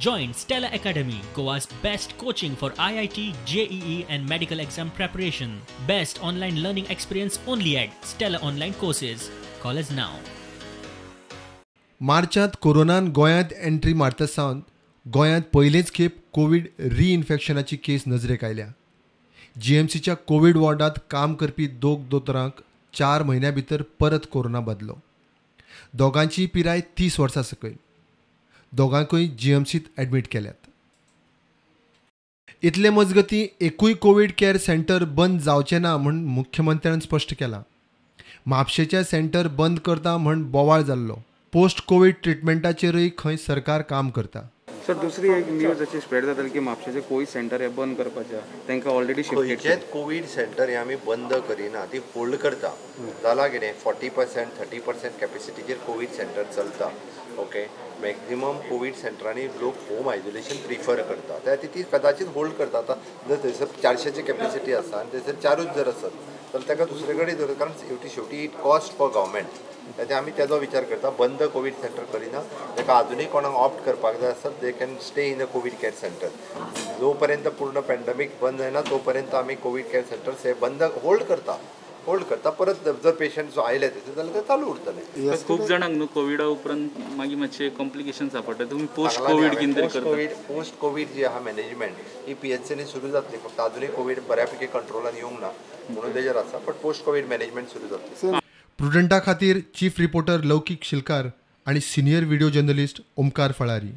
Join Stella Academy, Goa's best coaching for IIT, JEE and medical exam preparation. Best online learning experience only at Stella Online Courses. Call us now. मार्चांत कोरोनान गोंयांत entry मारता सावन गोंयांत पयलेच खेप Covid रिइन्फेक्शनाची केस नजरेक आयल्या. जीएमसीच्या Covid वॉर्डांत काम करपी दोतोरांक 4 म्हयन्यां भितर परत कोरोना बदलो. दोगांची पिराय 30 वर्सां सकयल. दोगांकूय जीएमसीत एडमीट केल्यात. इतले मजगतीं एकूय कोविड केअर सेंटर बंद जावचें ना म्हूण मुख्यमंत्र्यान स्पश्ट केलां. म्हापशेंचें सेंटर बंद करता म्हूण बोवाळ जाल्लो. पोस्ट कोविड ट्रिटमेंटाचेरूय खंय सरकार काम करता. सर दुसरी एक न्यूज अशी स्प्रेड जाताली की म्हापशेचे कोविड सेंटर हे बंद करपाचें तांकां ऑलरेडी शिफ्ट कोविड सेंटर हे आमी बंद करिना, ती होल्ड करता. जाला कितें 40% 30% कॅपेसिटीचेर कोविड सेंटर चलता. ओके, मॅक्झिमम कोविड सेंटरांनी लोक होम आयसोलेशन प्रिफर करता, त्या ती कदाचित होल्ड करता. आतां जर थंयसर 400ची कॅपेसिटी आसा आनी थंयसर 4च जर आसत तर ताका दुसरे कडेन धरता, कारण शेवटी इट कॉस्ट फॉर गव्हर्मेंट. ते आमी तेजो विचार करता. बंद कोविड सेंटर करिना. ताका अजुनूय कोणाक ऑप्ट करपाक जाय आसत they can stay in a Covid care centre. जो पूर्ण पॅन्डेमीक बंद जायना तोपर्यंत आमी कोविड केअर सेंटर्स हे बंद होल्ड करता. परत जर पेशंट जो आयले तेचे जाल्यार ते चालू उरतले. खूब जाणांक न्हू कोविडा उपरांत मागीर मातशे कॉम्प्लिकेशन सापडटा. तुमी पोस्ट कोविड कितें करता? पोस्ट कोविड जी आहा मॅनेजमेंट ही PHCनी सुरू जातली. फक्त अजूनही कोविड बऱ्यापैकी कंट्रोलान येवंक ना म्हणून तेजेर आसा, बट पोस्ट कोविड मॅनेजमेंट सुरू जातली. प्रुडंटा खातीर चीफ रिपोर्टर लौकीक शिलकार आणि senior video journalist Omkar Phalari.